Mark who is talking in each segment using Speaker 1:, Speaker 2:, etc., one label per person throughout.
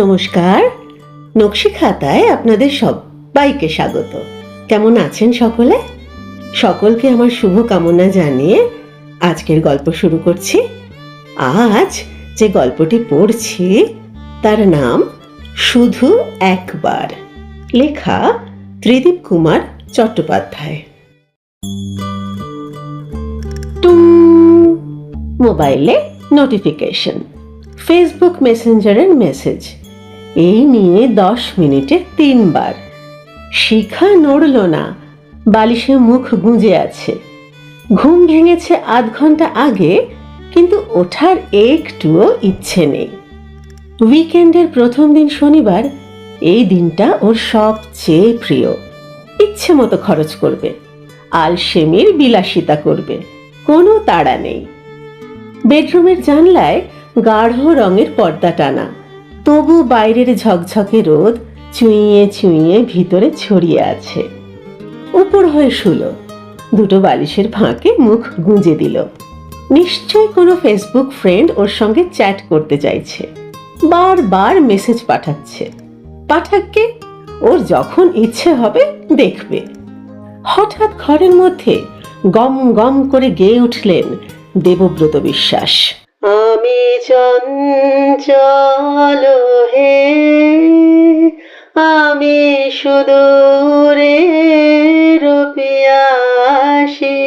Speaker 1: নমস্কার, নকশি খাতায় আপনাদের সবাইকে স্বাগত। কেমন আছেন সকলে? সকলকে আমার শুভ কামনা জানিয়ে আজকের গল্প শুরু করছি। আজ যে গল্পটি পড়ছি তার নাম শুধু একবার, লেখা ত্রিদীপ কুমার চট্টোপাধ্যায়। টুং, মোবাইলে নোটিফিকেশন, ফেসবুক মেসেঞ্জারের মেসেজ। এই নিয়ে 10 মিনিটে 3 বার। শিখা নড়ল না, বালিশে মুখ গুঁজে আছে। ঘুম ভেঙেছে আধ ঘন্টা আগে, কিন্তু ওঠার একটুও ইচ্ছে নেই। উইকেন্ডের প্রথম দিন শনিবার, এই দিনটা ওর সবচেয়ে প্রিয়। ইচ্ছে মতো খরচ করবে, আলসেমির বিলাসিতা করবে, কোনো তাড়া নেই। বেডরুমের জানলায় গাঢ় রঙের পর্দা টানা, তবু বাইরের ঝকঝকে রোদ চুইয়ে চুইয়ে ভিতরে ছড়িয়ে আছে। উপর হয়ে শুলো, দুটো বালিশের ফাঁকে মুখ গুঁজে দিল। নিশ্চয় কোনো ফেসবুক ফ্রেন্ড ওর সঙ্গে চ্যাট করতে চাইছে, বারবার মেসেজ পাঠাচ্ছে। পাঠাককে, ওর যখন ইচ্ছে হবে দেখবে। হঠাৎ ঘরের মধ্যে গম গম করে গেয়ে উঠলেন দেবব্রত বিশ্বাস। আমি চঞ্চল হে, আমি সুদূরের পিয়াসী,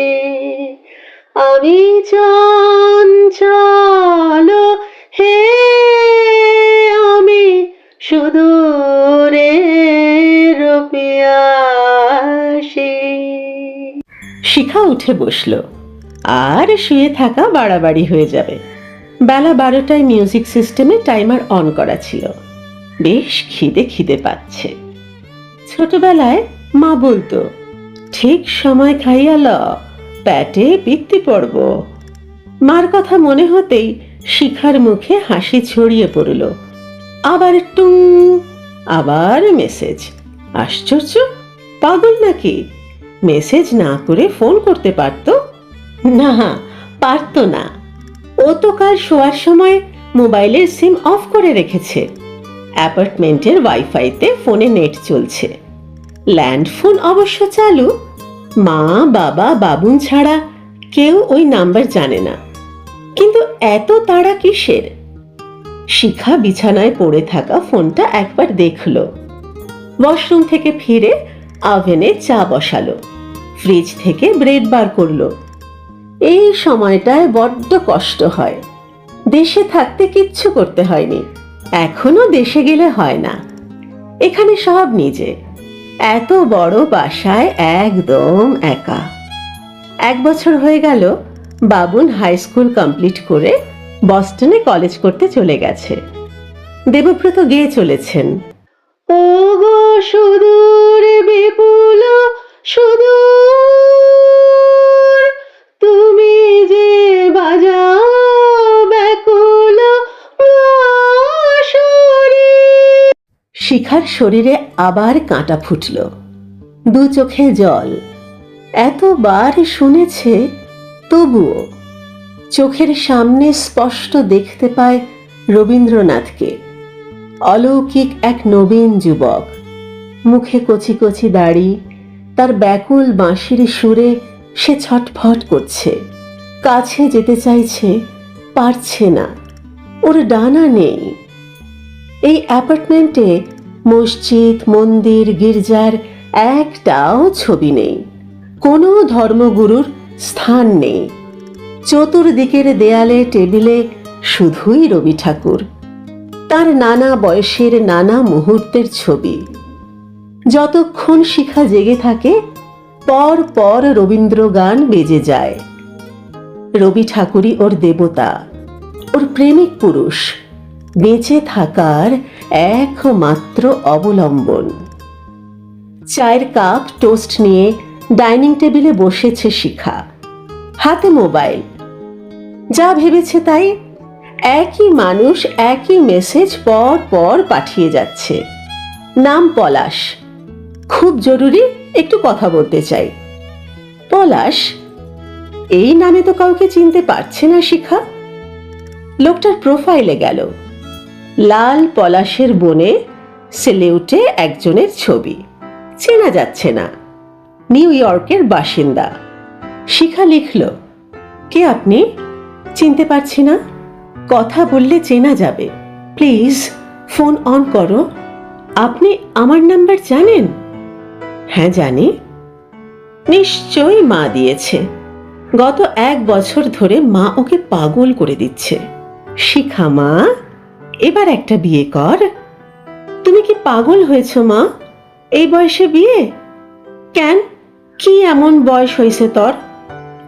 Speaker 1: আমি চঞ্চল হে, আমি সুদূরের পিয়াসী। শিখা উঠে বসলো, আর শুয়ে থাকা বাড়াবাড়ি হয়ে যাবে। বেলা 12টায় মিউজিক সিস্টেমে টাইমার অন করা ছিল। বেশ খিদে পাচ্ছে। ছোটবেলায় মা বলতো, ঠিক সময় খাইয়া ল, পেটে পিত্তি পড়ব। মার কথা মনে হতেই শিখার মুখে হাসি ছড়িয়ে পড়ল। আবার টুং, আবার মেসেজ। আশ্চর্য, পাগল নাকি? মেসেজ না করে ফোন করতে পারতো? না, পারতো না। ও তো কাল শোয়ার সময় মোবাইলের সিম অফ করে রেখেছে। অ্যাপার্টমেন্টের ওয়াইফাইতে ফোনে নেট চলছে। ল্যান্ডফোন অবশ্য চালু। মা, বাবা, বাবুন ছাড়া কেউ ওই নাম্বার জানে না। কিন্তু এত তাড়া কিসের? শিখা বিছানায় পড়ে থাকা ফোনটা একবার দেখলো। ওয়াশরুম থেকে ফিরে ওভেনে চা বসালো, ফ্রিজ থেকে ব্রেড বার করলো। এই সময়টায় বড্ড কষ্ট হয়। দেশে থাকতে কিচ্ছু করতে হয়নি, এখনো দেশে গেলে হয় না। এখানে সব নিজে, এত বড় বাসায় একদম একা। 1 বছর হয়ে গেল বাবুন হাই স্কুল কমপ্লিট করে বস্টনে কলেজ করতে চলে গেছে। দেবব্রত গেয়ে চলেছেন, ও গো সুদূর বিপুল সুদূর, তুমি যে বাজাও ব্যাকুল বাঁশরি। শিখার শরীরে আবার কাঁটা ফুটল, 2 চোখে জল। এতবার শুনেছে, তবুও চোখের সামনে স্পষ্ট দেখতে পায় রবীন্দ্রনাথকে, অলৌকিক এক নবীন যুবক। মুখে কচি কচি দাড়ি, তার ব্যাকুল বাঁশির সুরে সে ছটফট করছে। কাছে যেতে চাইছে, পারছে না, ওর ডানা নেই। এই অ্যাপার্টমেন্টে মসজিদ, মন্দির, গির্জার একটাও ছবি নেই। কোনো ধর্মগুরুর স্থান নেই। চতুর্দিকের দেয়ালে, টেবিলে শুধুই রবি ঠাকুর, তার নানা বয়সের নানা মুহূর্তের ছবি। যতক্ষণ শিখা জেগে থাকে, পর পর রবীন্দ্র গান বেজে যায়। রবি ঠাকুরই ওর দেবতা, ওর প্রেমিক পুরুষ, বেঁচে থাকার একমাত্র অবলম্বন। চায়ের কাপ, টোস্ট নিয়ে ডাইনিং টেবিলে বসেছে শিখা, হাতে মোবাইল। যা ভেবেছে তাই, একই মানুষ একই মেসেজ পর পর পাঠিয়ে যাচ্ছে। নাম পলাশ, খুব জরুরি, একটু কথা বলতে চাই। পলাশ, এই নামে তো কাউকে চিনতে পারছে না শিখা। লোকটার প্রোফাইলে গেল, লাল পলাশের বনে সেলেউটে একজনের ছবি, চেনা যাচ্ছে না, নিউ ইয়র্কের বাসিন্দা। শিখা লিখল, কে আপনি? চিনতে পারছি না। কথা বললে চেনা যাবে, প্লিজ ফোন অন করো। আপনি আমার নাম্বার জানেন? হ্যাঁ জানি। নিশ্চয়ই মা দিয়েছে। গত 1 বছর ধরে মা ওকে পাগল করে দিচ্ছে। শিখা মা, এবার একটা বিয়ে কর। তুমি কি পাগল হয়েছ মা? এই বয়সে বিয়ে কেন? কি এমন বয়স হয়েছে তোর?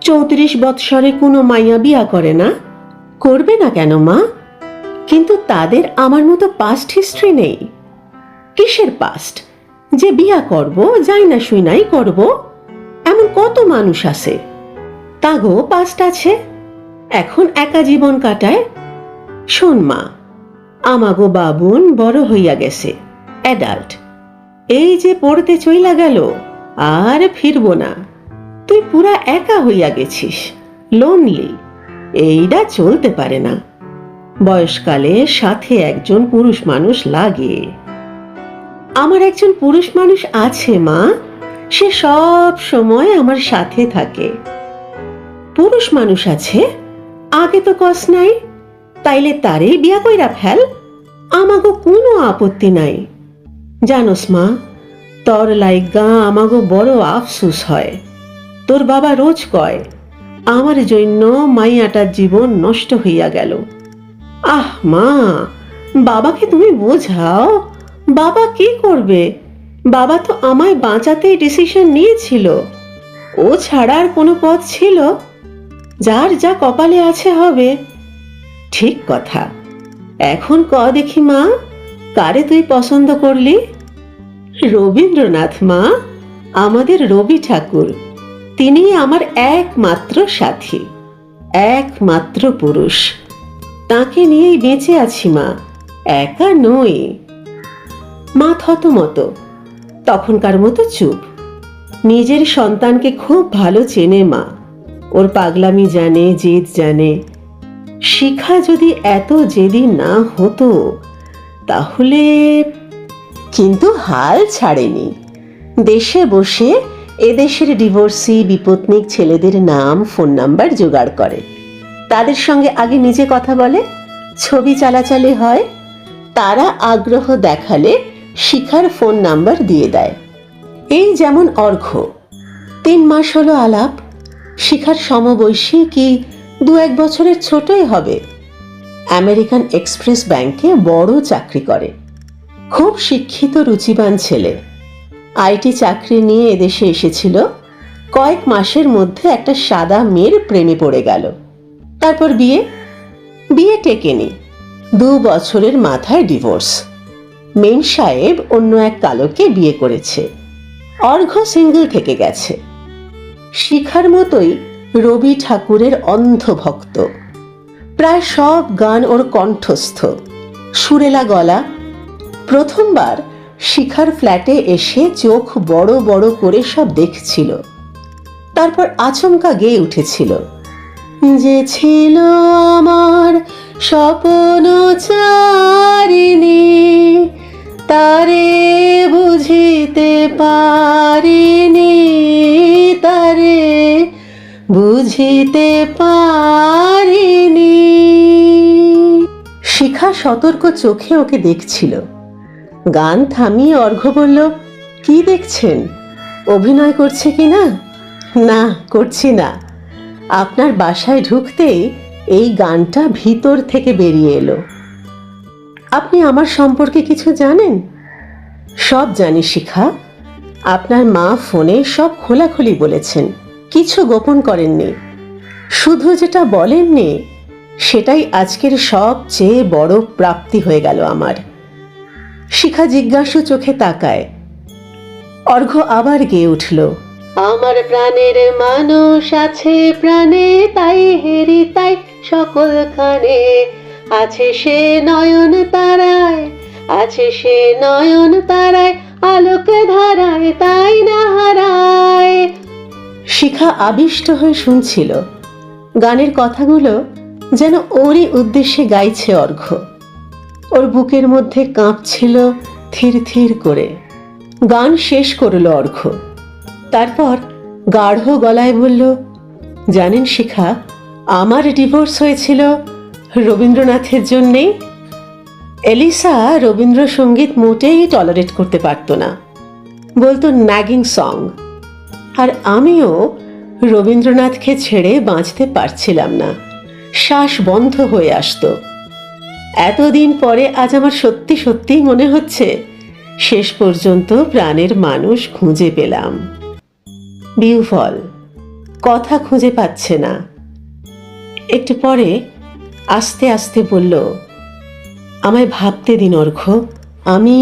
Speaker 1: 34 বৎসরে কোনো মাইয়া বিয়া করে না? করবে না কেন মা? কিন্তু তাদের আমার মতো পাস্ট হিস্ট্রি নেই। কিসের পাস্ট যে বিয়া করব, যাই না শুই নাই করব? এমন কত মানুষ আছে, তাগো পাস্ট আছে, এখন একা জীবন কাটায়। শোন মা, আমাগো বাবুন বড় হইয়া গেছে, অ্যাডাল্ট। এই যে পড়তে চইলা গেল, আর ফিরবো না। তুই পুরা একা হইয়া গেছিস, লোনলি। এইটা চলতে পারে না। বয়সকালে সাথে একজন পুরুষ মানুষ লাগে। আমার একজন পুরুষ মানুষ আছে মা, সে সব সময় আমার সাথে থাকে। পুরুষ মানুষ আছে? আগে তো কস নাই। তাইলে তারেই বিয়া কইরা ফেল, আমাগো কোনো আপত্তি নাই। জানোস মা, তোর লাইগা আমাগো বড় আফসুস হয়। তোর বাবা রোজ কয়, আমার জন্য মাইয়াটার জীবন নষ্ট হইয়া গেল। আহ মা, বাবাকে তুমি বোঝাও। বাবা কি করবে? বাবা তো আমায় বাঁচাতেই ডিসিশন নিয়েছিল। ও ছাড়া আর কোনো পথ ছিল? যার যা কপালে আছে হবে। ঠিক কথা। এখন ক দেখি মা, কারে তুই পছন্দ করলি? রবীন্দ্রনাথ মা, আমাদের রবি ঠাকুর। তিনি আমার একমাত্র সাথী, একমাত্র পুরুষ। তাকে নিয়েই বেঁচে আছি মা, একা নই। মা থতমত, তখনকার মতো চুপ। নিজের সন্তানকে খুব ভালো চেনে মা, ওর পাগলামি জানে, জেদ জানে। শিখা যদি এত জেদি না হতো তাহলে। কিন্তু হাল ছাড়েনি। দেশে বসে এদেশের ডিভোর্সি বিপত্নিক ছেলেদের নাম, ফোন নাম্বার জোগাড় করে। তাদের সঙ্গে আগে নিজে কথা বলে, ছবি চালাচালি হয়। তারা আগ্রহ দেখালে শিখার ফোন নাম্বার দিয়ে দেয়। এই যেমন অর্ঘ্য, 3 মাস হলো আলাপ। শিখার সমবয়সী কি 2-1 বছরের ছোটই হবে। আমেরিকান এক্সপ্রেস ব্যাংকে বড় চাকরি করে। খুব শিক্ষিত, রুচিবান ছেলে। আইটি চাকরি নিয়ে এদেশে এসেছিল। কয়েক মাসের মধ্যে একটা সাদা মেয়ের প্রেমে পড়ে গেল। তারপর বিয়ে টেকেনি। 2 বছরের মাথায় ডিভোর্স। মেন সাহেব অন্য এক কালোকে বিয়ে করেছে। অর্ঘ্য সিঙ্গেল থেকে গেছে। শিখার মতোই রবি ঠাকুরের অন্ধ ভক্ত। প্রায় সব গান ওর কণ্ঠস্থ, সুরেলা গলা। প্রথমবার শিখার ফ্ল্যাটে এসে চোখ বড় বড় করে সব দেখছিল। তারপর আচমকা গেয়ে উঠেছিল, যে ছিল আমার স্বপ্ন চারিণী, তারে বুঝিতে পারিনি, তারে বুঝিতে পারিনি। শিখা সতর্ক চোখে ওকে দেখছিল। গান থামিয়ে অর্ঘ্য বলল, কি দেখছেন? অভিনয় করছে কি না? না, করছি না। আপনার বাসায় ঢুকতেই এই গানটা ভিতর থেকে বেরিয়ে এলো। আপনি আমার সম্পর্কে কিছু জানেন? সব জানি শিখা। আপনার মা ফোনে সব খোলাখুলি বলেছেন, কিছু গোপন করেননি। শুধু যেটা বলেননি সেটাই আজকের সবচেয়ে বড় প্রাপ্তি হয়ে গেল আমার। শিখা জিজ্ঞাসু চোখে তাকায়। অর্ঘ্য আবার গেয়ে উঠল, আমার প্রাণের মানুষ আছে প্রাণে, তাই হেরি তাই সকলখানে আছে সে নয়ন তারায়, আছে সে নয়ন তারায়, আলোকে ধারায় তাই না হারায়। শিখা আবিষ্ট হয়ে শুনছিল। গানের কথাগুলো যেন ওরই উদ্দেশ্যে গাইছে অর্ঘ্য। ওর বুকের মধ্যে কাঁপছিল থির থির করে। গান শেষ করল অর্ঘ্য, তারপর গাঢ় গলায় বলল, জানেন শিখা, আমার ডিভোর্স হয়েছিল রবীন্দ্রনাথের জন্যেই। এলিসা রবীন্দ্রসঙ্গীত মোটেই টলারেট করতে পারত না, বলতো ন্যাগিং সং। আর আমিও রবীন্দ্রনাথকে ছেড়ে বাঁচতে পারছিলাম না, শ্বাস বন্ধ হয়ে আসতো। এতদিন পরে আজ আমার সত্যি সত্যি মনে হচ্ছে শেষ পর্যন্ত প্রাণের মানুষ খুঁজে পেলাম। বিউফল কথা খুঁজে পাচ্ছে না। একটু পরে আস্তে আস্তে বলল, আমায় ভাবতে দিন অর্ঘ্য, আমি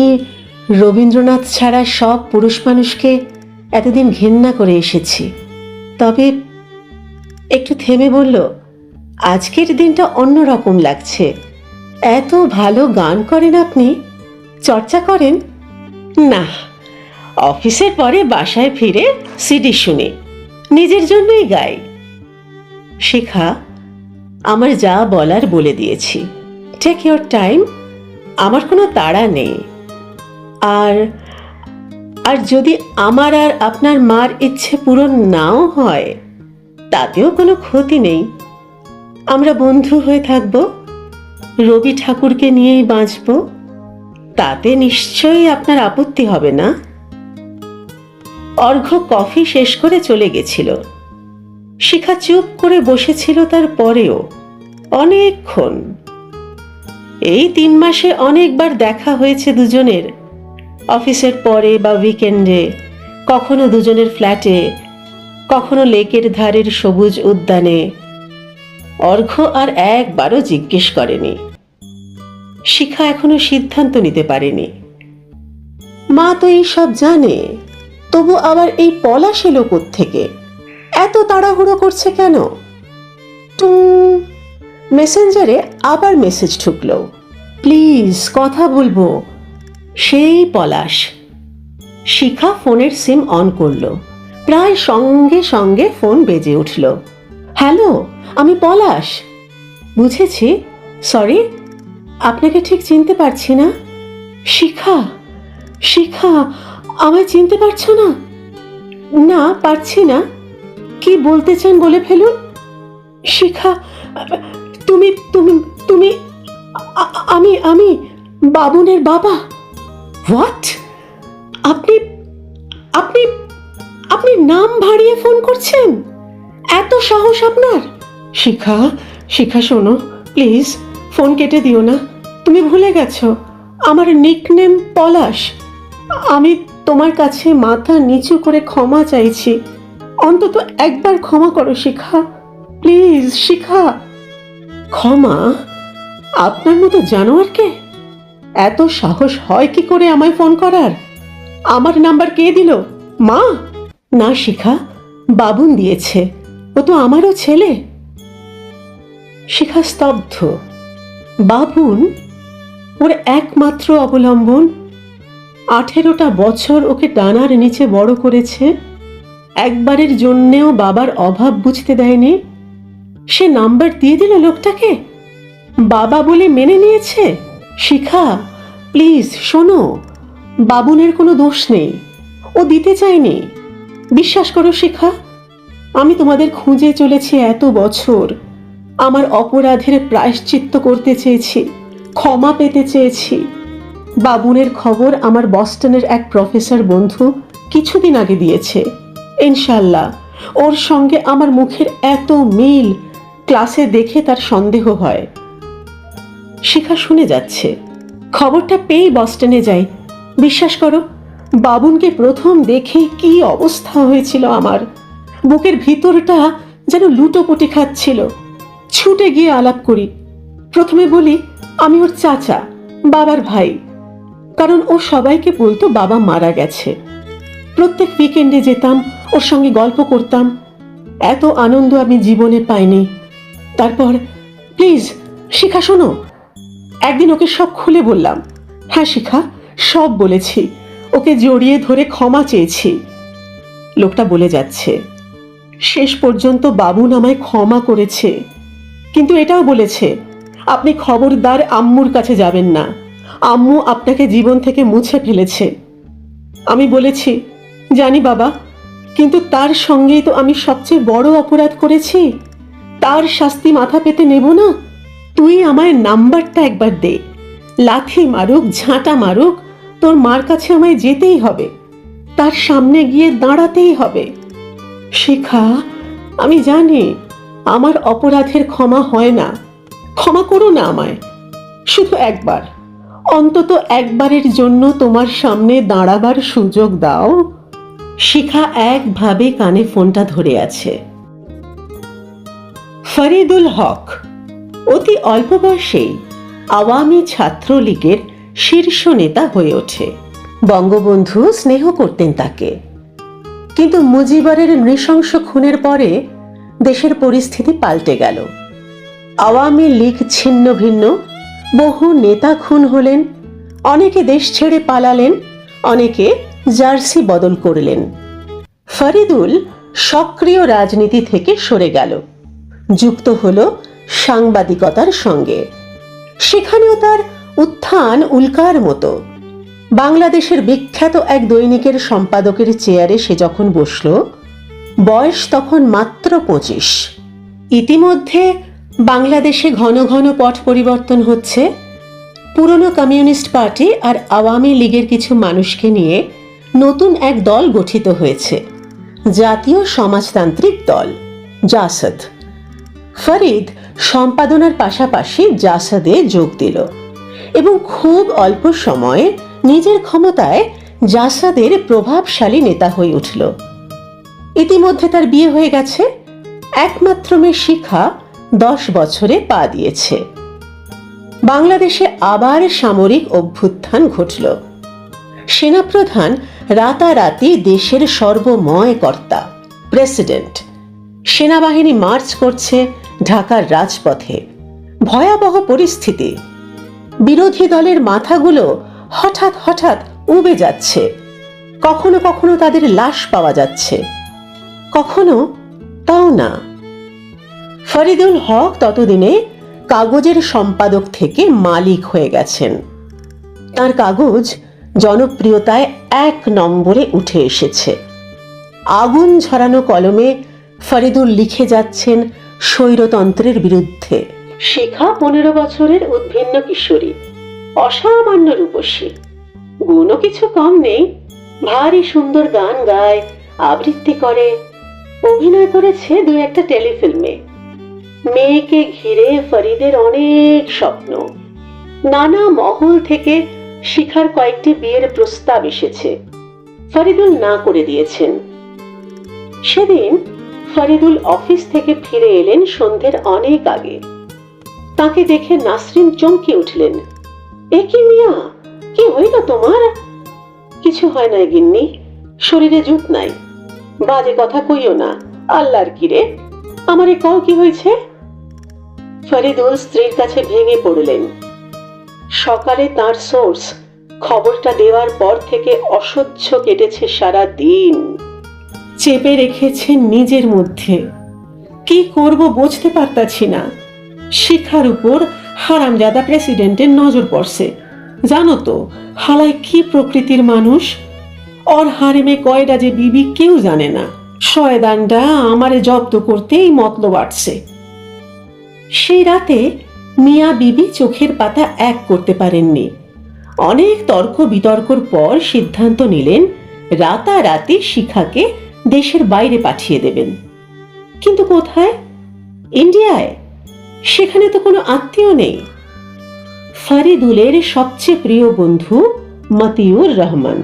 Speaker 1: রবীন্দ্রনাথ ছাড়া সব পুরুষ মানুষকে এতদিন ঘেন্না করে এসেছি। তবে একটু থেমে বলল, আজকের দিনটা অন্যরকম লাগছে। এত ভালো গান করেন আপনি, চর্চা করেন? না, অফিসের পরে বাসায় ফিরে সিডি শুনে নিজের জন্যই গাই। শিখা, আমার যা বলার বলে দিয়েছি, টেক ইয়োর টাইম, আমার কোনো তাড়া নেই। আর আর যদি আমার আর আপনার মার ইচ্ছে পূরণ নাও হয়, তাতেও কোনো ক্ষতি নেই। আমরা বন্ধু হয়ে থাকব, রবি ঠাকুরকে নিয়েই বাঁচব, তাতে নিশ্চয়ই আপনার আপত্তি হবে না। অর্ঘ্য কফি শেষ করে চলে গেছিল। শিখা চুপ করে বসেছিল তার পরেও অনেকক্ষণ। এই 3 মাসে অনেকবার দেখা হয়েছে দুজনের, অফিসের পরে বা উইকেন্ডে, কখনো দুজনের ফ্ল্যাটে, কখনো লেকের ধারের সবুজ উদ্যানে। অর্ঘ্য আর একবারও জিজ্ঞেস করেনি। শিখা এখনো সিদ্ধান্ত নিতে পারেনি। মা তো এই সব জানে, তবু আবার এই পলাশ এলো কোত্থেকে? এত তাড়াহুড়ো করছে কেন? টুং, মেসেঞ্জারে আবার মেসেজ ঢুকলো, প্লিজ কথা বলবো। সেই পলাশ। শিখা ফোনের সিম অন করলো, প্রায় সঙ্গে সঙ্গে ফোন বেজে উঠল। হ্যালো, আমি পলাশ। বুঝেছি, সরি, আপনাকে ঠিক চিনতে পারছি না। শিখা, শিখা, আমায় চিনতে পারছো না? না, পারছি না। কি বলতে চান বলে ফেলুন। শিখা, তুমি তুমি তুমি আমি আমি বাবুনের বাবা। হোয়াট? আপনি আপনি আপনি নাম ভাড়িয়ে ফোন করছেন? এত সাহস আপনার? শিখা, শিখা শোনো, প্লিজ ফোন কেটে দিও না। তুমি ভুলে গেছো আমার নিকনেম পলাশ। আমি তোমার কাছে মাথা নিচু করে ক্ষমা চাইছি। অন্তত একবার ক্ষমা করো শিখা, প্লিজ। শিখা, ক্ষমা? আপনার মতো জানোয়ারকে? এত সাহস হয় কি করে আমায় ফোন করার? আমার নাম্বার কে দিল? মা? না শিখা, বাবুন দিয়েছে। ও তো আমারও ছেলে। শিখা স্তব্ধ। বাবুন? ওর একমাত্র অবলম্বন। 18টা বছর ওকে ডানার নিচে বড় করেছে, একবারের জন্যেও বাবার অভাব বুঝতে দেয়নি। সে নাম্বার দিয়ে দিল লোকটাকে, বাবা বলে মেনে নিয়েছে। শিখা, প্লিজ শোনো, বাবুনের কোনো দোষ নেই, ও দিতে চায়নি। বিশ্বাস করো শিখা, আমি তোমাদের খুঁজে চলেছি এত বছর। আমার অপরাধের প্রায়শ্চিত্ত করতে চেয়েছি, ক্ষমা পেতে চেয়েছি। বাবুনের খবর আমার বস্টনের এক প্রফেসর বন্ধু কিছুদিন আগে দিয়েছে। ইনশাল্লাহ ওর সঙ্গে আমার মুখের এত মিল, ক্লাসে দেখে তার সন্দেহ হয়। শিখা শুনে যাচ্ছে। খবরটা পেয়ে বস্টনে যাই। বিশ্বাস করো, বাবুনকে প্রথম দেখে কি অবস্থা হয়েছিল আমার। বুকের ভিতরটা যেন লুটোপুটি খাচ্ছিল। ছুটে গিয়ে আলাপ করি। প্রথমে বলি আমি ওর চাচা, বাবার ভাই, কারণ ও সবাইকে বলতো বাবা মারা গেছে। প্রত্যেক উইকেন্ডে যেতাম, ওর সঙ্গে গল্প করতাম। এত আনন্দ আমি জীবনে পাইনি। তারপর, প্লিজ শিখা শোনো, একদিন ওকে সব খুলে বললাম। হ্যাঁ শিখা, সব বলেছি। ওকে জড়িয়ে ধরে ক্ষমা চেয়েছি। লোকটা বলে যাচ্ছে, শেষ পর্যন্ত বাবুন আমায় ক্ষমা করেছে, কিন্তু এটাও বলেছে আপনি খবরদার আম্মুর কাছে যাবেন না। আম্মু আপনাকে জীবন থেকে মুছে ফেলেছে। আমি বলেছি, জানি বাবা, কিন্তু তার সঙ্গেই তো আমি সবচেয়ে বড় অপরাধ করেছি। তার শাস্তি মাথা পেতে নেব না। তুই আমায় নাম্বারটা একবার দে। লাথি মারুক, ঝাঁটা মারুক, তোর মার কাছে আমায় যেতেই হবে। তার সামনে গিয়ে দাঁড়াতেই হবে। শিখা, আমি জানি আমার অপরাধের ক্ষমা হয় না। ক্ষমা করো না আমায়। শুধু একবার, অন্তত একবারের জন্য তোমার সামনে দাঁড়াবার সুযোগ দাও। শিখা একভাবে কানে ফোনটা ধরে আছে। ফরিদুল হক অতি অল্প বয়সেই আওয়ামী ছাত্রলীগের শীর্ষ নেতা হয়ে ওঠে। বঙ্গবন্ধু স্নেহ করতেন তাকে, কিন্তু মুজিবরের নৃশংস খুনের পরে দেশের পরিস্থিতি পাল্টে গেল। আওয়ামী লীগ ছিন্ন ভিন্ন, বহু নেতা খুন হলেন, অনেকে দেশ ছেড়ে পালালেন, অনেকে জার্সি বদল করলেন। ফরিদুল সক্রিয় রাজনীতি থেকে সরে গেল, যুক্ত হল সাংবাদিকতার সঙ্গে। সেখানেও তার উত্থান উল্কার মতো। বাংলাদেশের বিখ্যাত এক দৈনিকের সম্পাদকের চেয়ারে সে যখন বসল, বয়স তখন মাত্র 25। ইতিমধ্যে বাংলাদেশে ঘন ঘন পট পরিবর্তন হচ্ছে। পুরনো কমিউনিস্ট পার্টি আর আওয়ামী লীগের কিছু মানুষকে নিয়ে নতুন এক দল গঠিত হয়েছে, জাতীয় সমাজতান্ত্রিক দল, জাসদ। ফরিদ সম্পাদনার পাশাপাশি জাসদে যোগ দিল এবং খুব অল্প সময়ে নিজের ক্ষমতায় জাসদের প্রভাবশালী নেতা হয়ে উঠল। ইতিমধ্যে তার বিয়ে হয়ে গেছে। একমাত্র মেয়ে শিখা 10 বছরে পা দিয়েছে। বাংলাদেশে আবার সামরিক অভ্যুত্থান ঘটল। সেনাপ্রধান রাতারাতি দেশের সর্বময় কর্তা, প্রেসিডেন্ট। সেনাবাহিনী মার্চ করছে ঢাকার রাজপথে। ভয়াবহ পরিস্থিতি। বিরোধী দলের মাথাগুলো হঠাৎ হঠাৎ উবে যাচ্ছে। কখনো কখনো তাদের লাশ পাওয়া যাচ্ছে, কখনো তাও না। ফরিদুল হক ততদিনে কাগজের সম্পাদক থেকে মালিক হয়ে গেছেন। তার কাগজ জনপ্রিয়তায় 1 নম্বরে উঠে এসেছে। আগুন ঝরানো কলমে ফরিদুল লিখে যাচ্ছেন স্বৈরতন্ত্রের বিরুদ্ধে। শিখা 15 বছরের উদ্ভিন্ন কিশোরী, অসামান্য রূপসী। গুণও কিছু কম নেই। ভারী সুন্দর গান গায়, আবৃত্তি করে, অভিনয় করেছে 2-1টা টেলিফিল্মে। মেয়েকে ঘিরে ফরিদের অনেক স্বপ্ন। নানা মহল থেকে শিখার কয়েকটি বিয়ের প্রস্তাব এসেছে। ফরিদুল না করে দিয়েছেন। সেদিন ফরিদুল অফিস থেকে ফিরে এলেন সন্ধ্যের অনেক আগে। তাকে দেখে নাসরিন চমকে উঠলেন। এ কি মিয়া, কি হইল তোমার? কিছু হয় নাই গিন্নি, শরীরে জুত নাই। বাজে কথা কইও না, আল্লাহর কিরে, আমারে কও কি হয়েছে? ফরিদুল স্ত্রীর কাছে ভেঙে পড়লেন। সকালে তার সোর্স খবরটা দেওয়ার পর থেকে অসহ্য কেটেছে সারা দিন। চেপে রেখেছেন নিজের মধ্যে। কি করব বুঝতে পারতাছি না। শিখার উপর হারামজাদা প্রেসিডেন্টের নজর পড়ছে। জানো তো হালায় কি প্রকৃতির মানুষ। ওর হারেমে কয়টা যে বিবি কেউ জানে না। শয়দানটা আমারে জব্দ করতেই মতলব আটছে। সেই রাতে মিয়া বিবি চোখের পাতা এক করতে পারেননি। অনেক তর্ক বিতর্কর পর সিদ্ধান্ত নিলেন রাতারাতি শিখাকে দেশের বাইরে পাঠিয়ে দেবেন। কিন্তু কোথায়? ইন্ডিয়ায়। সেখানে তো কোনো আত্মীয় নেই। ফরিদুলের সবচেয়ে প্রিয় বন্ধু মতিউর রহমান।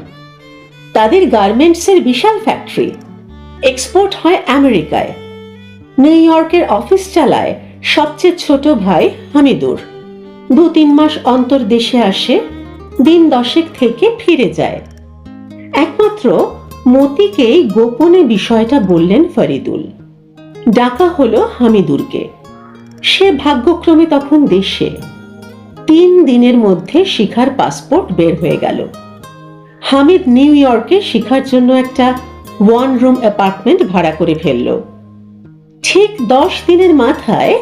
Speaker 1: তাদের গার্মেন্টসের বিশাল ফ্যাক্টরি, এক্সপোর্ট হয় আমেরিকায়। নিউ ইয়র্কের অফিস চালায় সবচেয়ে ছোট ভাই হামিদুর। 2-3 মাস অন্তর দেশে আসে, দিন 10 থেকে ফিরে যায়। একমাত্র মতিকেই গোপনে বিষয়টা বললেন ফরিদুল। ডাকা হলো হামিদুরকে। সে ভাগ্যক্রমে তখন দেশে। 3 দিনের মধ্যে শিখার পাসপোর্ট বের হয়ে গেল। হামিদ নিউ ইয়র্কে শিখার জন্য একটা 1 রুম অ্যাপার্টমেন্ট ভাড়া করে ফেলল। ঠিক 10 দিনের মাথায়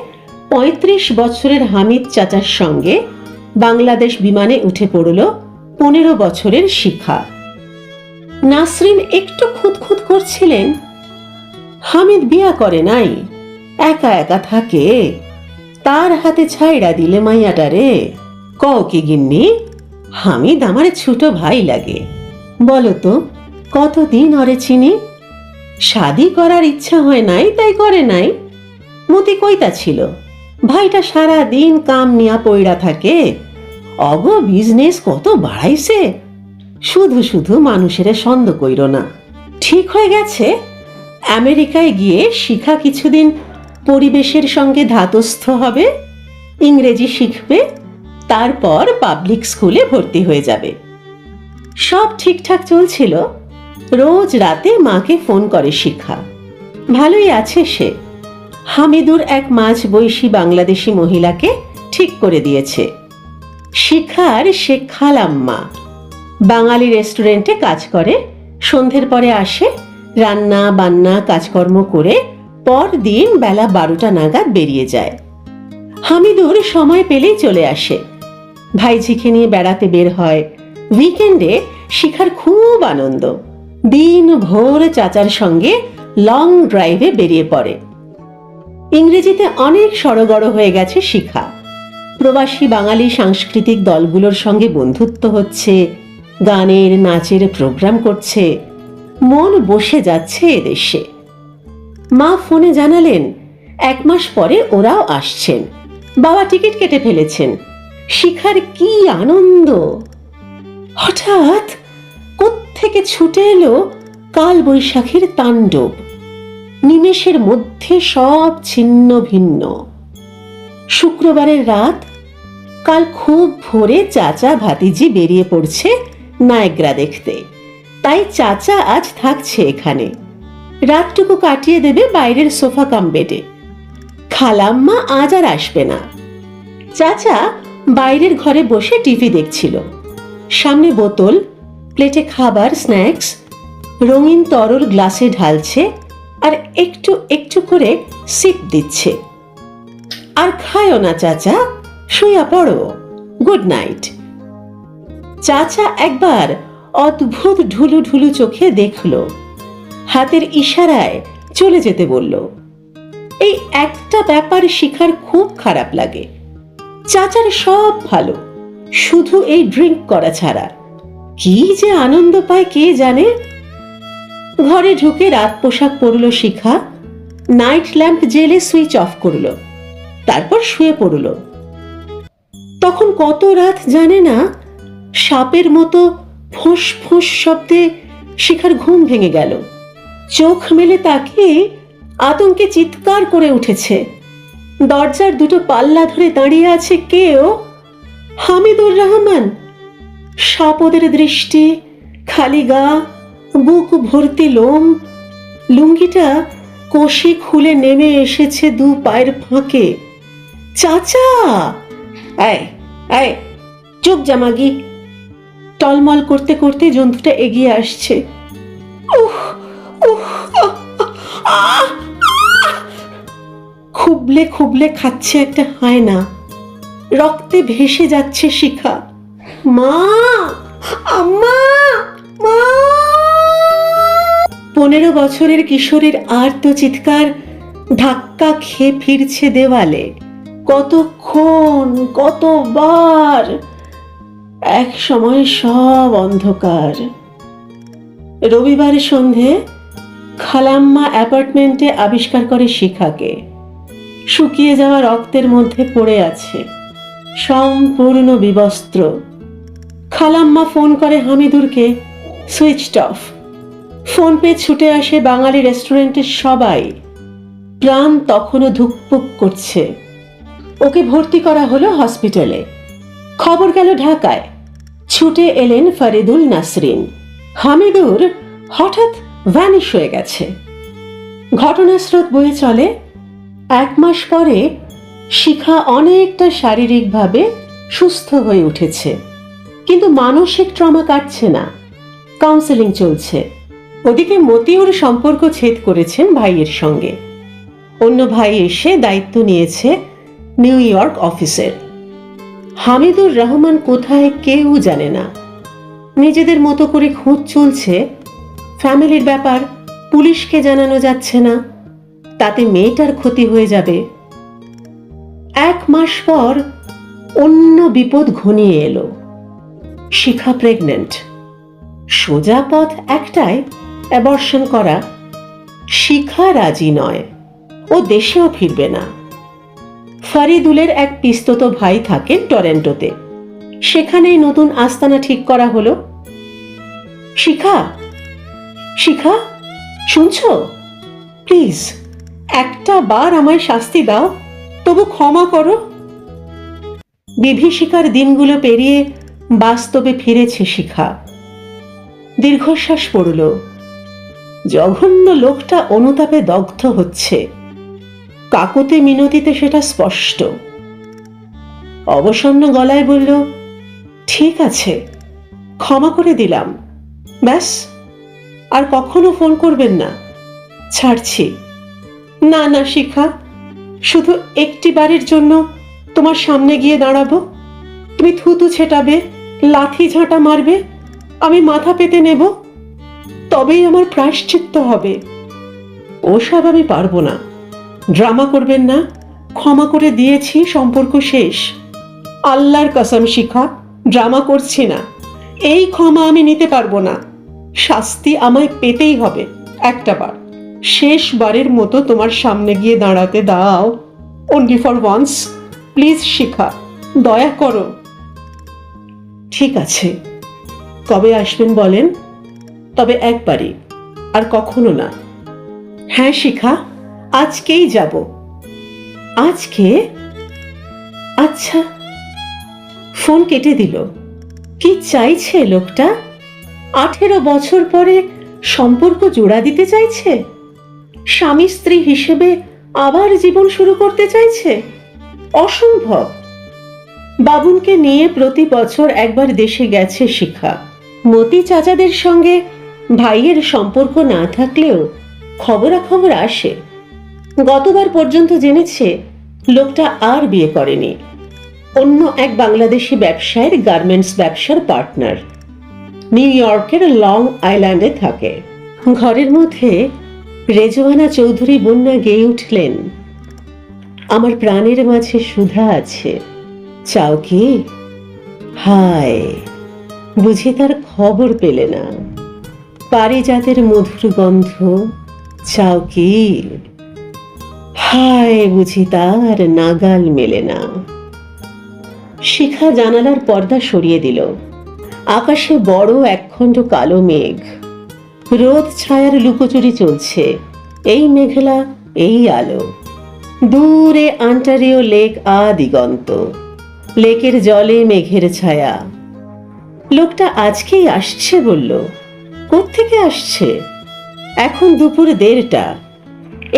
Speaker 1: 35 বছরের হামিদ চাচার সঙ্গে বাংলাদেশ বিমানে উঠে পড়ল 15 বছরের শিখা। নাসরিন একটু খুঁতখুত করছিলেন, হামিদ বিয়া করে নাই, একা একা থাকে, তার হাতে ছাইড়া দিলে মাইয়াটারে। কও কি গিন্নি, হামিদ আমার ছোট ভাই লাগে, বলো তো কতদিন ওরে চিনি। শাদি করার ইচ্ছা হয় নাই তাই করে নাই। মতি কইতা ছিল ভাইটা সারা দিন কাম নিয়া পইড়া থাকে, অগ বিজনেস কত বাড়াইছে, শুধু শুধু মানুষের সন্দ কইর না। ঠিক হয়ে গেছে, আমেরিকায় গিয়ে শিখা কিছুদিন পরিবেশের সঙ্গে ধাতস্থ হবে, ইংরেজি শিখবে, তারপর পাবলিক স্কুলে ভর্তি হয়ে যাবে। সব ঠিকঠাক চলছিল। রোজ রাতে মাকে ফোন করে শিখা, ভালোই আছে সে। হামিদুর এক মাঝ বয়সী বাংলাদেশি মহিলাকে ঠিক করে দিয়েছে। শিখার সে খালাম্মা, বাঙালি রেস্টুরেন্টে কাজ করে, সন্ধ্যের পরে আসে, রান্না বান্না কাজকর্ম করে পরদিন বেলা 12টা নাগাদ বেরিয়ে যায়। হামিদুর সময় পেলেই চলে আসে, ভাইঝিকে নিয়ে বেড়াতে বের হয়। উইকেন্ডে শিখার খুব আনন্দ, দিন ভোর চাচার সঙ্গে লং ড্রাইভে বেরিয়ে পড়ে। ইংরেজিতে অনেক সড়গড় হয়ে গেছে শিখা, প্রবাসী বাঙালি সাংস্কৃতিক দলগুলোর সঙ্গে বন্ধুত্ব হচ্ছে, গানের নাচের প্রোগ্রাম করছে, মন বসে যাচ্ছে এদেশে। মা ফোনে জানালেন 1 মাস পরে ওরাও আসছেন, বাবা টিকিট কেটে ফেলেছেন। শিখার কি আনন্দ! হঠাৎ কোত্থেকে ছুটে এলো কাল বৈশাখীর তাণ্ডব, নিমেষের মধ্যে সব ছিন্ন ভিন্ন। শুক্রবারের রাত, কাল খুব ভোরে চাচা ভাতিজি বেরিয়ে পড়ছে নায়গ্রা দেখতে, তাই চাচা আজ থাকছে এখানে, রাতটুকু কাটিয়ে দেবে বাইরের সোফা কাম বেডে। খালাম্মা আজ আর আসবে না। চাচা বাইরের ঘরে বসে টিভি দেখছিল, সামনে বোতল, প্লেটে খাবার স্ন্যাক্স, রঙিন তরল গ্লাসে ঢালছে আর একটু একটু করে সিপ দিচ্ছে। আর খায়ও না চাচা, শুইয়া পড়ো, গুড নাইট। চাচা একবার অদ্ভুত ঢুলু ঢুলু চোখে দেখল, হাতের ইশারায় চলে যেতে বলল। এই একটা ব্যাপার শিখার খুব খারাপ লাগে, চাচার সব ভালো, শুধু এই ড্রিঙ্ক করা ছাড়া। কি যে আনন্দ পায় কে জানে। ঘরে ঢুকে রাত পোশাক পরল শিখা, নাইট ল্যাম্প জেলে সুইচ অফ করল, তারপর শুয়ে পড়ল। তখন কত রাত জানে না, সাপের মতো ফোঁস ফোঁস শব্দে শিখার ঘুম ভেঙে গেল। চোখ মেলে তাকিয়ে আতঙ্কে চিৎকার করে উঠেছে। দরজার দুটো পাল্লা ধরে দাঁড়িয়ে আছে কেউ, হামিদুর রহমান। সাপদের দৃষ্টি, খালি গা, বুক ভর্তি লোম, লুঙ্গিটা কষে খুলে নেমে এসেছে 2 পায়ের ফাঁকে। চাচা! আয় আয়, চুপ জামাগি। টলমল করতে করতে জন্তুটা এগিয়ে আসছে। উহ উহ, খুবলে খুবলে খাচ্ছে একটা হায়না, রক্তে ভেসে যাচ্ছে শিখা। মা, আম্মা, মা! 15 বছরের কিশোরীর আর্ত চিৎকার ধাক্কা খেয়ে ফিরছে দেওয়ালে। কতক্ষণ, কতবার! এক সময় সব অন্ধকার। রবিবার সন্ধে খালাম্মা অ্যাপার্টমেন্টে আবিষ্কার করে শিখাকে, শুকিয়ে যাওয়া রক্তের মধ্যে পড়ে আছে, সম্পূর্ণ বিবস্ত্র। খালাম্মা ফোন করে হামিদুরকে, সুইচড অফ। ফোন পেয়ে ছুটে আসে বাঙালি রেস্টুরেন্টের সবাই, প্রাণ তখনও ধুকপুক করছে। ওকে ভর্তি করা হলো হসপিটালে। খবর গেল ঢাকায়, ছুটে এলেন ফরিদুল নাসরিন। হামিদুর হঠাৎ ভ্যানিশ হয়ে গেছে। ঘটনাস্রোত বয়ে চলে। 1 মাস পরে শিখা অনেকটা শারীরিকভাবে সুস্থ হয়ে উঠেছে, কিন্তু মানসিক ট্রমা কাটছে না। কাউন্সেলিং চলছে। ওদিকে মতিউর সম্পর্ক ছেদ করেছেন ভাইয়ের সঙ্গে। অন্য ভাই এসে দায়িত্ব নিয়েছে নিউ ইয়র্ক অফিসের। হামিদুর রহমান কোথায় কেউ জানে না। নিজেদের মতো করে খোঁজ চলছে, ফ্যামিলির ব্যাপার পুলিশকে জানানো যাচ্ছে না, তাতে মেয়েটার ক্ষতি হয়ে যাবে। 1 মাস পর অন্য বিপদ ঘনিয়ে এলো। শিখা প্রেগনেন্ট। সোজা পথ একটাই, অ্যাবর্শন করা। শিখা রাজি নয়, ও দেশেও ফিরবে না। ফরিদুলের এক পিস্তত ভাই থাকেন টরন্টোতে, সেখানেই নতুন আস্তানা ঠিক করা হলো। শিখা, শিখা, শুনছো? প্লিজ একটা বার আমায় শাস্তি দাও, তবু ক্ষমা করো। বিভীষিকার দিনগুলো পেরিয়ে বাস্তবে ফিরেছে শিখা। দীর্ঘশ্বাস পড়ল। জঘন্য লোকটা অনুতাপে দগ্ধ হচ্ছে, কাকুতি মিনতিতে সেটা স্পষ্ট। অবসন্ন গলায় বলল, ঠিক আছে, ক্ষমা করে দিলাম, ব্যাস আর কখনো ফোন করবেন না, ছাড়ছি। না না শিখা, শুধু একটি বারের জন্য তোমার সামনে গিয়ে দাঁড়াবো, তুমি থুতু ছেটাবে, লাঠি ঝাঁটা মারবে, আমি মাথা পেতে নেব, তবেই আমার প্রায়শ্চিত্ত হবে। ওসব আমি পারবো না, ড্রামা করবেন না, ক্ষমা করে দিয়েছি, সম্পর্ক শেষ। আল্লাহর কসম শিখা, ড্রামা করছি না, এই ক্ষমা আমি নিতে পারবো না, শাস্তি আমায় পেতেই হবে। একটা বার, শেষবারের মতো তোমার সামনে গিয়ে দাঁড়াতে দাও, অনলি ফর ওয়ান্স, প্লিজ শিখা, দয়া করো। ঠিক আছে, কবে আসবেন বলেন? তবে একবারই, আর কখনো না। হ্যাঁ শিখা, আজকেই যাব। আজকে? আচ্ছা। ফোন কেটে দিল। কি চাইছে লোকটা? 18 বছর পরে সম্পর্ক জোড়া দিতে চাইছে? স্বামী স্ত্রী হিসেবে আবার জীবন শুরু করতে চাইছে? অসম্ভব। বাবুনকে নিয়ে প্রতি বছর একবার দেশে গেছে শিখা। মতি চাচাদের সঙ্গে ভাইয়ের সম্পর্ক না থাকলেও খবরাখবর আসে। গতবার পর্যন্ত জেনেছে লোকটা আর বিয়ে করেনি, অন্য এক বাংলাদেশি ব্যবসায়ীর গার্মেন্টস ব্যবসার পার্টনার। নিউ ইয়র্কের লং আইল্যান্ডে থাকে। ঘরের মধ্যে রেজওয়ানা চৌধুরী বন্যা গেয়ে উঠলেন, আমার প্রাণের মাঝে সুধা আছে, চাও কি? হায়, বুঝি তার খবর পেলে না? পারিজাতের মধুর গন্ধ, চাও কি? হায়, বুঝি তার নাগাল মেলে না। শিখা জানালার পর্দা সরিয়ে দিল। আকাশে বড় একখণ্ড কালো মেঘ, রোদ ছায়ার লুকোচুরি চলছে। এই মেঘলা, এই আলো। দূরে অন্টারিও লেক আদিগন্ত, লেকের জলে মেঘের ছায়া। লোকটা আজকেই আসছে বলল। কোত্থেকে আসছে? এখন দুপুর 1:30।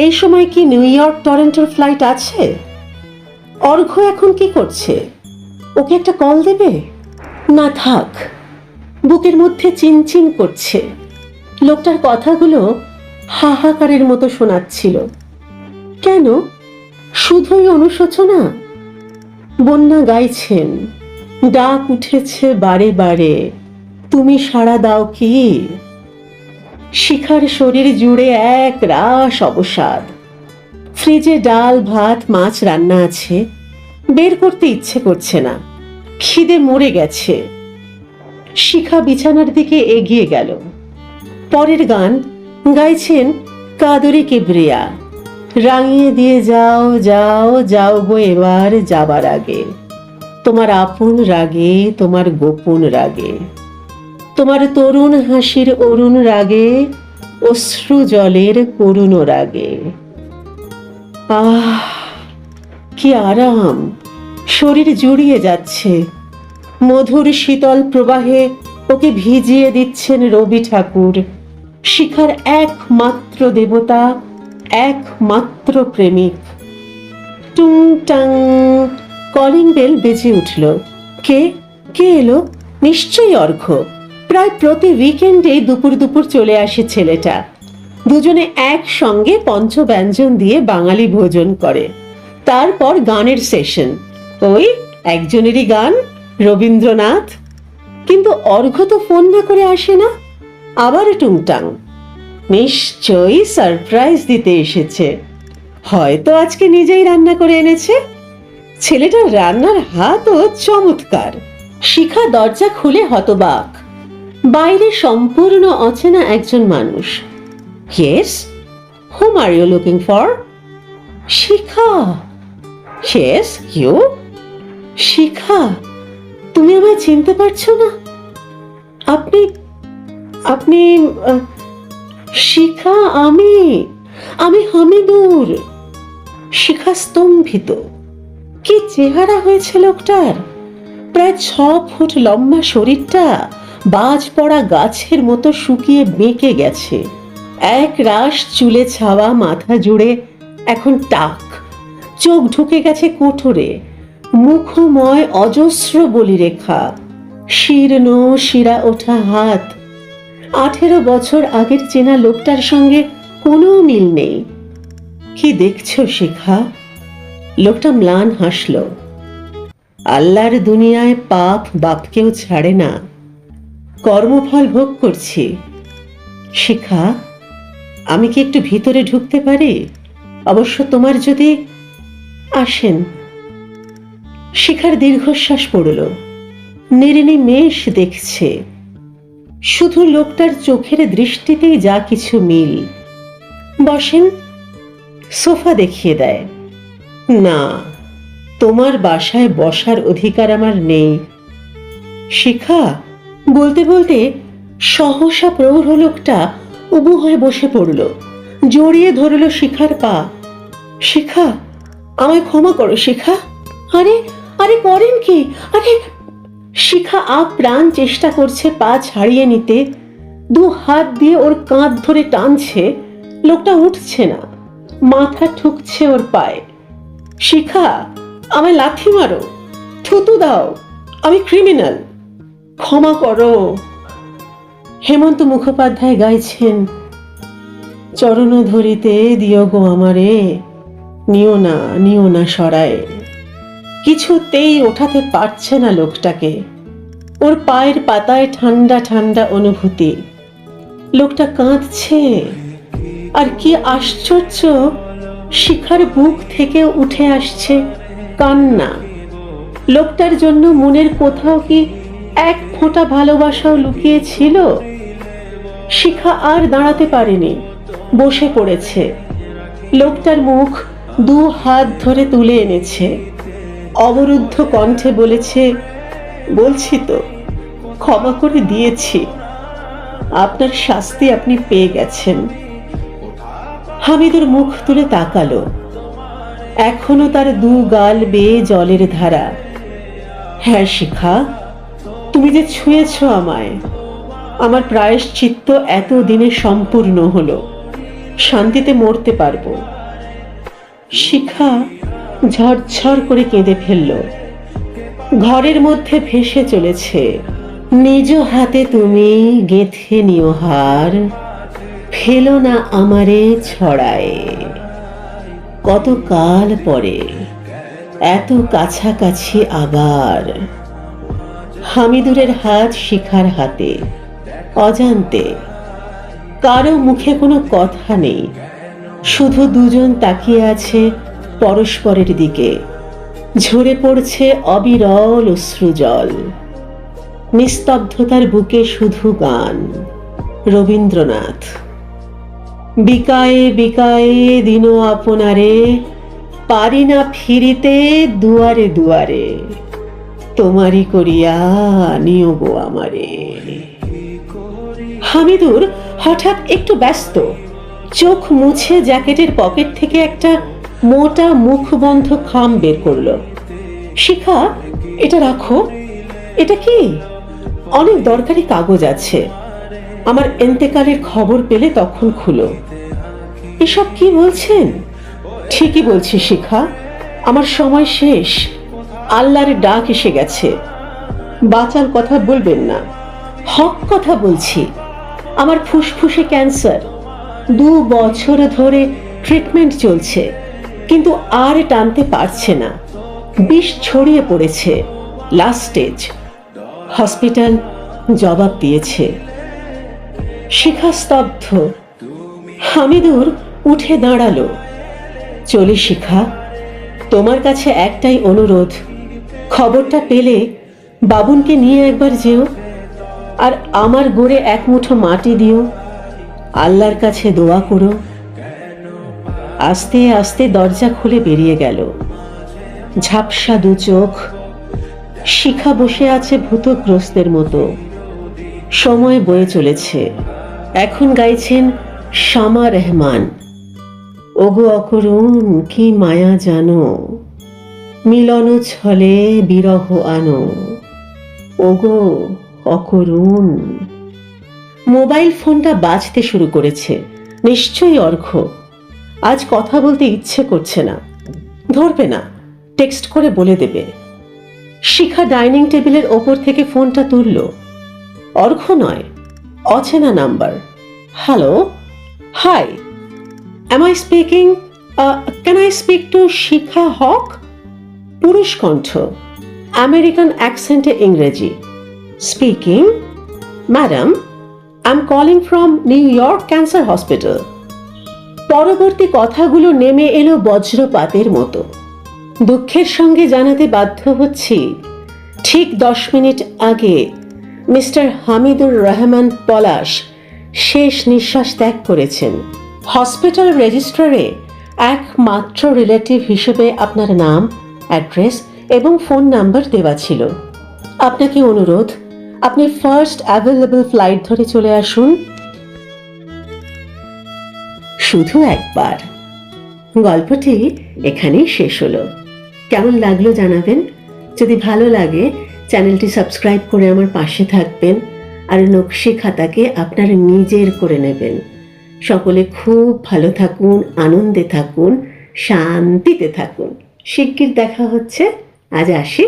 Speaker 1: এই সময় কি নিউ ইয়র্ক টরন্টোর ফ্লাইট আছে? অর্ঘ্য এখন কি করছে? ওকে একটা কল দেবে? না থাক, বুকের মধ্যে চিনচিন করছে। লোকটার কথাগুলো হাহাকারের মতো শোনাচ্ছিল। কেন? শুধুই অনুশোচনা? বন্যা গাইছেন, ডাক উঠেছে বারে বারে, তুমি সাড়া দাও কি? শিখার শরীর জুড়ে এক রাস অবসাদ। ফ্রিজে ডাল ভাত মাছ রান্না আছে, বের করতে ইচ্ছে করছে না, খিদে মরে গেছে। শিখা বিছানার দিকে এগিয়ে গেল। পরের গান গাইছেন কাদরি কিবরিয়া। রাঙিয়ে দিয়ে যাও যাও যাও গো এবার যাবার আগে, তোমার আপন রাগে, তোমার গোপন রাগে, তোমার তরুণ হাসির অরুণ রাগে, অশ্রু জলের করুণ রাগে। আহ, কি আরাম! শরীর জুড়িয়ে যাচ্ছে। মধুর শীতল প্রবাহে ওকে ভিজিয়ে দিচ্ছেন রবি ঠাকুর, শিখার একমাত্র দেবতা, একমাত্র প্রেমিক। টুং টাং কলিং বেল বেজে উঠল। কে কে এলো? নিশ্চয়ই অর্ঘ্য। প্রায় প্রতি উইকেন্ডে দুপুর দুপুর চলে আসে ছেলেটা। দুজনে একসঙ্গে পঞ্চব্যঞ্জন দিয়ে বাঙালি ভোজন করে। তারপর গানের সেশন, ওই একজনেরই গান, রবীন্দ্রনাথ। কিন্তু অর্ঘ্য তো ফোন না করে আসে না, আবার টুংটাং। নিশ্চয়ই সারপ্রাইজ দিতে এসেছে, হয়তো আজকে নিজেই রান্না করে এনেছে। ছেলেটার রান্নার হাতও চমৎকার। শিখা দরজা খুলে হতবাক, বাইরে সম্পূর্ণ অচেনা একজন মানুষ। Yes, whom are you looking for? Shikha. Yes, you? Shikha, তুমি আমায় চিনতে পারছো না? আপনি আপনি শিখা, আমি আমি হামিদুর। শিখা স্তম্ভিত। কি চেহারা হয়েছে লোকটার! প্রায় 6 ফুট লম্বা শরীরটা বাজ পড়া গাছের মতো শুকিয়ে বেঁকে গেছে। এক রাশ চুলে ছাওয়া মাথা জুড়ে এখন টাক, চোখ ঢুকে গেছে কোটরে, মুখময় অজস্র বলিরেখা, শীর্ণ শিরা ওঠা হাত। 18 বছর আগের চেনা লোকটার সঙ্গে কোনো মিল নেই। কি দেখছো শিখা? লোকটা ম্লান হাসল। আল্লাহর দুনিয়ায় পাপ বাপকেও ছাড়ে না, কর্মফল ভোগ করছি। শিখা, আমি কি একটু ভিতরে ঢুকতে পারি? অবশ্য তোমার যদি আসেন। শিখার দীর্ঘশ্বাস পড়ল। নির্নিমেষ দেখছে, শুধু লোকটার চোখের দৃষ্টিতেই যা কিছু মিল। বসেন। সোফা দেখিয়ে দেয়। না, তোমার বাসায় বসার অধিকার আমার নেই। শিখা বলতে বলতে সহসা প্রৌঢ় লোকটা উবু হয়ে বসে পড়ল, জড়িয়ে ধরল শিখার পা। শিখা, আমায় ক্ষমা করো শিখা। আরে আরে করেন কি? আরে! শিখা আপ্রাণ চেষ্টা করছে পা ছাড়িয়ে নিতে, 2 হাত দিয়ে ওর কাঁধ ধরে টানছে। লোকটা উঠছে না, মাথা ঠুকছে ওর পায়ে। শিখা, আমায় লাথি মারো, থুতু দাও, আমি ক্রিমিনাল, ক্ষমা করো। হেমন্ত মুখোপাধ্যায় গাইছেন, চরণ ধরিতে দিও গো আমারে, নিও না সরায়। কিছুতেই ওঠাতে পারছে না লোকটাকে। ওর পায়ের পাতায় ঠান্ডা ঠান্ডা অনুভূতি। লোকটা কাঁদছে। আর কি আশ্চর্য, শিখার বুক থেকে উঠে আসছে কান্না। লোকটার জন্য মনের কোথাও কি এক ফোঁটা ভালোবাসাও লুকিয়ে ছিল? শিখা আর দাঁড়াতে পারেনি, বসে পড়েছে। লোকটার মুখ 2 হাত ধরে তুলে এনেছে, অবরুদ্ধ কণ্ঠে বলেছে, বলছি তো, ক্ষমা করে দিয়েছি, আপনার শাস্তি আপনি পেয়ে গেছেন। হামিদুর মুখ তুলে তাকালো। এখনো তার 2 গাল বেয়ে জলের ধারা। হ্যাঁ শিখা, তুমি যে ছুঁয়েছ আমায়, আমার প্রায়শ্চিত্ত এতদিনে সম্পূর্ণ হলো, শান্তিতে মরতে পারবো। শিখা ঝরঝর করে কেঁদে ফেলল। ঘরের মধ্যে ভেসে চলেছে, নিজ হাতে তুমি গেঁথে নিও হার, ফেলো না আমারে ছড়ায়। কত কাল পরে, এত কাছাকাছি আবার। হামিদুরের হাত শিখার হাতে, অজান্তে। কারো মুখে কোনো কথা নেই, শুধু দুজন তাকিয়ে আছে পরস্পরের দিকে। ঝরে পড়ছে অবিরল অশ্রুজল। নিস্তব্ধতার বুকে শুধু গান, রবীন্দ্রনাথ। বিকায়ে বিকায়ে দিন আপনারে, পারি না ফিরিতে দুয়ারে দুয়ারে, তোমারই করিয়া নিও গো আমারে। হামিদুর হঠাৎ একটু ব্যস্ত, চোখ মুছে জ্যাকেটের পকেট থেকে একটা মোটা মুখবন্ধ খাম বের করলো। শিখা, এটা রাখো। এটা কি? অনেক দরকারি কাগজ আছে, আমার এন্তেকালের খবর পেলে তখন খুলো। এসব কি বলছেন? ঠিকই বলছি শিখা, আমার সময় শেষ, আল্লাহর ডাক এসে গেছে। বাঁচার কথা বলবেন না, হক কথা বলছি। আমার ফুসফুসে ক্যান্সার, 2 বছর ধরে ট্রিটমেন্ট চলছে, কিন্তু আর টানতে পারছে না, বিষ ছড়িয়ে পড়েছে, লাস্ট স্টেজ। হসপিটাল জবাব দিয়েছে। শিখা স্তব্ধ। হামিদুর উঠে দাঁড়ালো। চলি শিখা, তোমার কাছে একটাই অনুরোধ, খবরটা পেলে বাবুনকে নিয়ে একবার যেও, আর আমার গোড়ে এক মুঠো মাটি দিও, আল্লাহর কাছে দোয়া করো। আস্তে আস্তে দরজা খুলে বেরিয়ে গেল। ঝাপসা দু চোখ। শিখা বসে আছে ভূতগ্রস্তের মতো। সময় বয়ে চলেছে। এখন গাইছেন শামা রহমান। ওগো অকরুণ কি মায়া জানো, মিলন ছলে বিরহ আনো, ওগো অকরুণ। মোবাইল ফোনটা বাজতে শুরু করেছে। নিশ্চয়ই অর্ঘ্য। আজ কথা বলতে ইচ্ছে করছে না, ধরবে না, টেক্সট করে বলে দেবে। শিখা ডাইনিং টেবিলের ওপর থেকে ফোনটা তুলল। অর্ঘ্য নয়, অচেনা number. Hello, hi, am I speaking? Can I speak to Shikha Haque? পুরুষ কণ্ঠ, আমেরিকান অ্যাকসেন্টে ইংরেজি। Speaking, madam, I am calling from New York cancer hospital. পরবর্তী কথাগুলো নেমে এলো বজ্রপাতের মতো। দুঃখের সঙ্গে জানাতে বাধ্য হচ্ছি, ঠিক 10 মিনিট আগে মিস্টার হামিদুর রহমান পলাশ শেষ নিঃশ্বাস ত্যাগ করেছেন। হসপিটাল রেজিস্ট্রারে একমাত্র রিলেটিভ হিসেবে আপনার নাম, অ্যাড্রেস এবং ফোন নাম্বার দেওয়া ছিল। আপনাকে অনুরোধ, আপনি ফার্স্ট অ্যাভেলেবল ফ্লাইট ধরে চলে আসুন। শুধু একবার। গল্পটি এখানেই শেষ হলো। কেমন লাগলো জানাবেন। যদি ভালো লাগে চ্যানেলটি সাবস্ক্রাইব করে আমার পাশে থাকবেন, আর নকশি খাতাকে আপনার নিজের করে নেবেন। সকলে খুব ভালো থাকুন, আনন্দে থাকুন, শান্তিতে থাকুন। শিগগির দেখা হচ্ছে। আজ আসি।